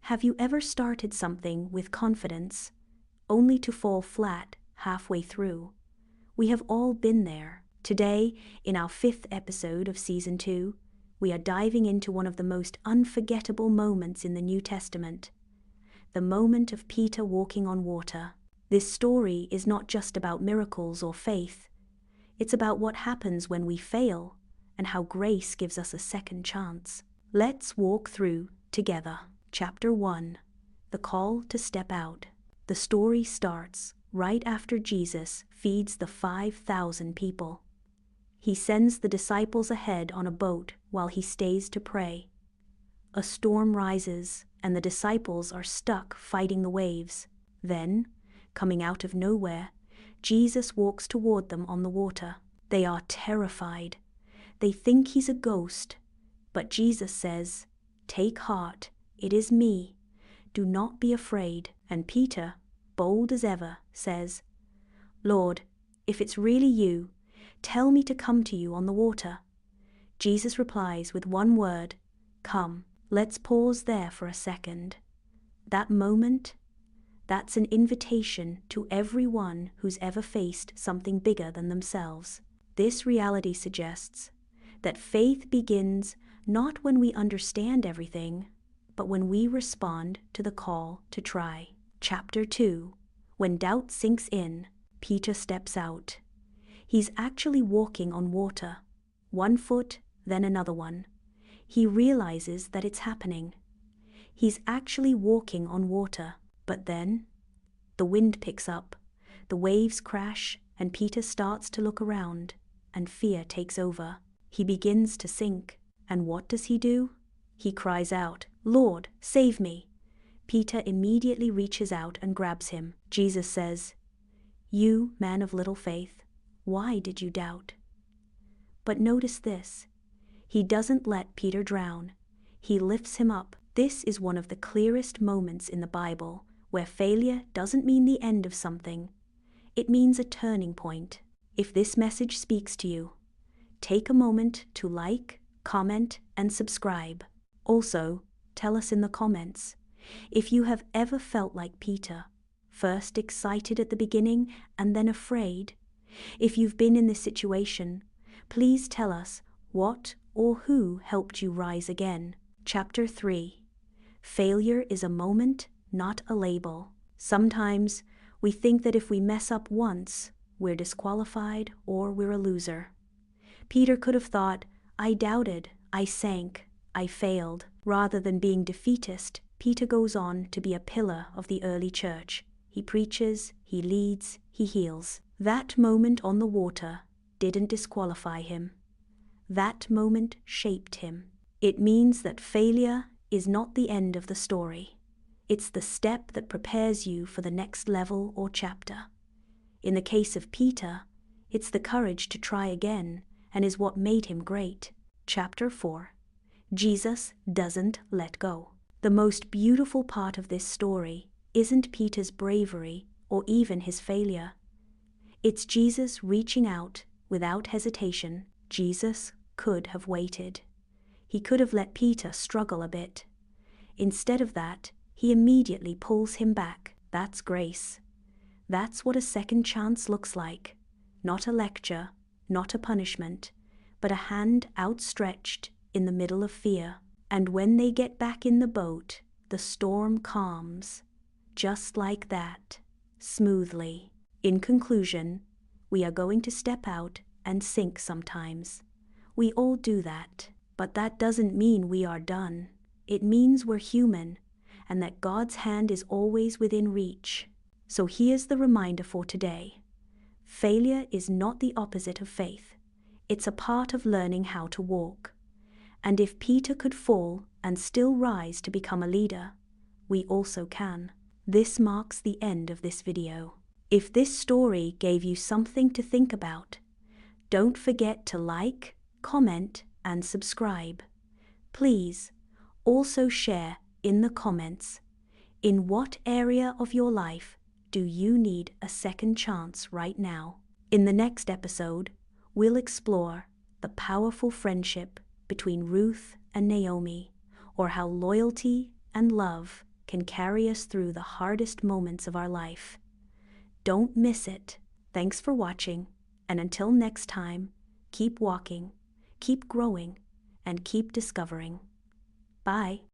Have you ever started something with confidence, only to fall flat halfway through? We have all been there. Today, in our 5th episode of Season 2, we are diving into one of the most unforgettable moments in the New Testament, the moment of Peter walking on water. This story is not just about miracles or faith. It's about what happens when we fail and how grace gives us a second chance. Let's walk through together. Chapter 1. The Call to Step Out. The story starts right after Jesus feeds the 5,000 people. He sends the disciples ahead on a boat while he stays to pray. A storm rises, and the disciples are stuck fighting the waves. Then, coming out of nowhere, Jesus walks toward them on the water. They are terrified. They think he's a ghost. But Jesus says, "Take heart, it is me. Do not be afraid." And Peter, bold as ever, says, "Lord, if it's really you, tell me to come to you on the water." Jesus replies with one word, "Come." Let's pause there for a second. That moment, that's an invitation to everyone who's ever faced something bigger than themselves. This reality suggests that faith begins not when we understand everything, but when we respond to the call to try. Chapter 2. When doubt sinks in, Peter steps out. He's actually walking on water, one foot, then another one. He realizes that it's happening. He's actually walking on water, but then the wind picks up, the waves crash, and Peter starts to look around, and fear takes over. He begins to sink, and what does he do? He cries out, "Lord, save me." Peter immediately reaches out and grabs him. Jesus says, "You, man of little faith, why did you doubt?" But notice this. He doesn't let Peter drown. He lifts him up. This is one of the clearest moments in the Bible where failure doesn't mean the end of something. It means a turning point. If this message speaks to you, take a moment to like, comment, and subscribe. Also, tell us in the comments if you have ever felt like Peter, first excited at the beginning and then afraid. If you've been in this situation, please tell us what or who helped you rise again. Chapter 3. Failure is a moment, not a label. Sometimes we think that if we mess up once, we're disqualified or we're a loser. Peter could have thought, "I doubted, I sank, I failed." Rather than being defeatist, Peter goes on to be a pillar of the early church. He preaches, he leads, he heals. That moment on the water didn't disqualify him. That moment shaped him. It means that failure is not the end of the story. It's the step that prepares you for the next level or chapter. In the case of Peter, it's the courage to try again and is what made him great. Chapter 4. Jesus doesn't let go. The most beautiful part of this story isn't Peter's bravery or even his failure. It's Jesus reaching out without hesitation. Jesus could have waited. He could have let Peter struggle a bit. Instead of that, he immediately pulls him back. That's grace. That's what a second chance looks like. Not a lecture, not a punishment, but a hand outstretched in the middle of fear. And when they get back in the boat, the storm calms. Just like that. Smoothly. In conclusion, we are going to step out and sink sometimes. We all do that. But that doesn't mean we are done. It means we're human, and that God's hand is always within reach. So here's the reminder for today. Failure is not the opposite of faith. It's a part of learning how to walk. And if Peter could fall and still rise to become a leader, we also can. This marks the end of this video. If this story gave you something to think about, don't forget to like, comment, and subscribe. Please also share in the comments, in what area of your life do you need a second chance right now? In the next episode, we'll explore the powerful friendship between Ruth and Naomi, or how loyalty and love can carry us through the hardest moments of our life. Don't miss it. Thanks for watching, and until next time, keep walking, keep growing, and keep discovering. Bye.